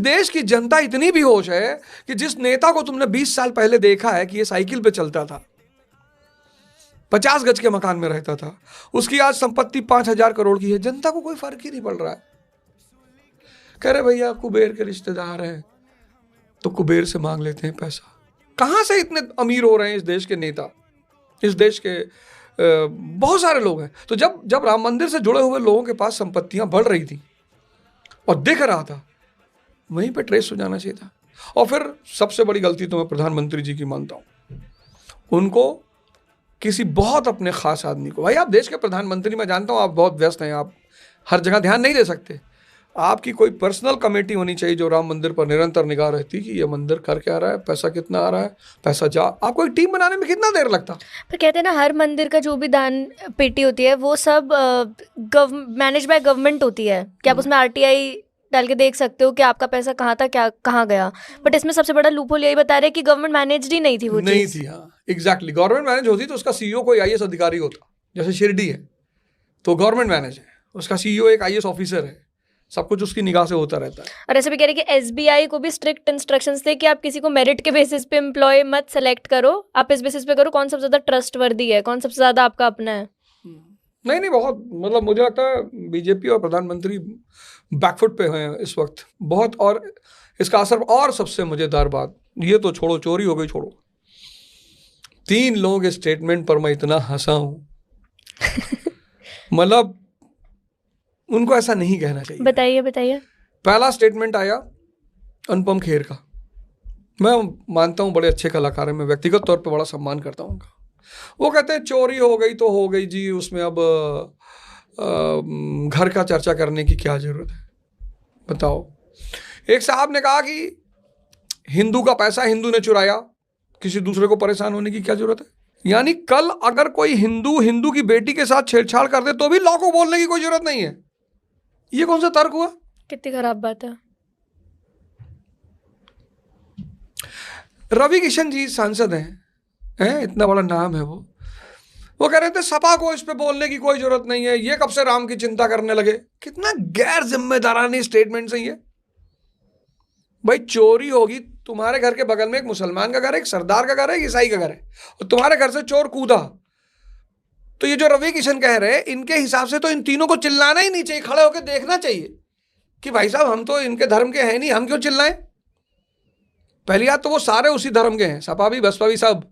देश की जनता इतनी भी होश है कि जिस नेता को तुमने 20 साल पहले देखा है कि ये साइकिल पे चलता था, 50 गज के मकान में रहता था, उसकी आज संपत्ति 5,000 करोड़ की है, जनता को कोई फर्क ही नहीं पड़ रहा है। कह रहे भैया कुबेर के रिश्तेदार हैं तो कुबेर से मांग लेते हैं पैसा। कहां से इतने अमीर हो रहे हैं इस देश के नेता, इस देश के बहुत सारे लोग हैं। तो जब राम मंदिर से जुड़े हुए लोगों के पास संपत्तियां बढ़ रही थी और दिख रहा था, वहीं पे ट्रेस हो जाना चाहिए था। और फिर सबसे बड़ी गलती तो मैं प्रधानमंत्री जी की मानता हूं, उनको किसी बहुत अपने खास आदमी को, भाई आप देश के प्रधानमंत्री, मैं जानता हूं आप बहुत व्यस्त हैं, आप हर जगह ध्यान नहीं दे सकते, आपकी कोई पर्सनल कमेटी होनी चाहिए जो राम मंदिर पर निरंतर निगाह रहती कि ये मंदिर कर क्या रहा है, पैसा कितना आ रहा है, पैसा जा, आपको एक टीम बनाने में कितना देर लगता। पर कहते हैं ना हर मंदिर का जो भी दान पेटी होती है वो सब मैनेज बाय गवर्नमेंट होती है, कि आप उसमें आरटीआई डाल के देख सकते हो कि आपका पैसा कहाँ था, क्या कहाँ गया। बट इसमें सबसे बड़ा लूपहोल यही बता रहे हैं कि गवर्नमेंट मैनेज ही नहीं थी वो नहीं चीज़। थी। हाँ एग्जैक्टली, गवर्नमेंट मैनेज होती तो उसका सीईओ कोई आईएएस अधिकारी होता, जैसे शिरडी है तो गवर्नमेंट मैनेज है, उसका सीईओ एक आईएएस ऑफिसर है, सब कुछ उसकी निगाह से होता रहता है। और ऐसे भी कह रहे हैं कि एसबीआई को भी स्ट्रिक्ट इंस्ट्रक्शंस थे कि आप किसी को मेरिट के बेसिस पे एम्प्लॉय मत सेलेक्ट करो, आप इस बेसिस पे करो कौन सबसे ज़्यादा ट्रस्टवर्दी है, कौन सबसे ज़्यादा आपका अपना है। नहीं, बहुत मतलब मुझे लगता है बीजेपी और प्रधानमंत्री बैकफुट पे हैं इस वक्त बहुत। और इसका असर, और सबसे मजेदार बात, ये तो छोड़ो, चोरी हो गई छोड़ो, 3 लोगों के स्टेटमेंट पर मैं इतना हंसा हूं मतलब उनको ऐसा नहीं कहना चाहिए। बताइए बताइए। पहला स्टेटमेंट आया अनुपम खेर का, मैं मानता हूं बड़े अच्छे कलाकार हैं, मैं व्यक्तिगत तौर पे बड़ा सम्मान करता हूं उनका। वो कहते हैं चोरी हो गई तो हो गई जी, उसमें अब घर का चर्चा करने की क्या जरूरत है, बताओ। एक साहब ने कहा कि हिंदू का पैसा हिंदू ने चुराया, किसी दूसरे को परेशान होने की क्या जरूरत है। यानी कल अगर कोई हिंदू की बेटी के साथ छेड़छाड़ कर दे तो भी लॉ को बोलने की कोई जरूरत नहीं है। ये कौन सा तर्क हुआ? कितनी खराब बात है। रवि किशन जी सांसद हैं, इतना बड़ा नाम है वो कह रहे थे सपा को इस पे बोलने की कोई जरूरत नहीं है, ये कब से राम की चिंता करने लगे। कितना गैर जिम्मेदारानी स्टेटमेंट है ये। भाई चोरी होगी, तुम्हारे घर के बगल में एक मुसलमान का घर है, एक सरदार का घर है, एक ईसाई का घर है, और तुम्हारे घर से चोर कूदा, तो ये जो रवि किशन कह रहे हैं, इनके हिसाब से तो इन तीनों को चिल्लाना ही नहीं चाहिए, खड़े होकर देखना चाहिए कि भाई साहब हम तो इनके धर्म के हैं नहीं, हम क्यों चिल्लाएं। पहली बात तो वो सारे उसी धर्म के हैं, सपा भी बसपा भी सब।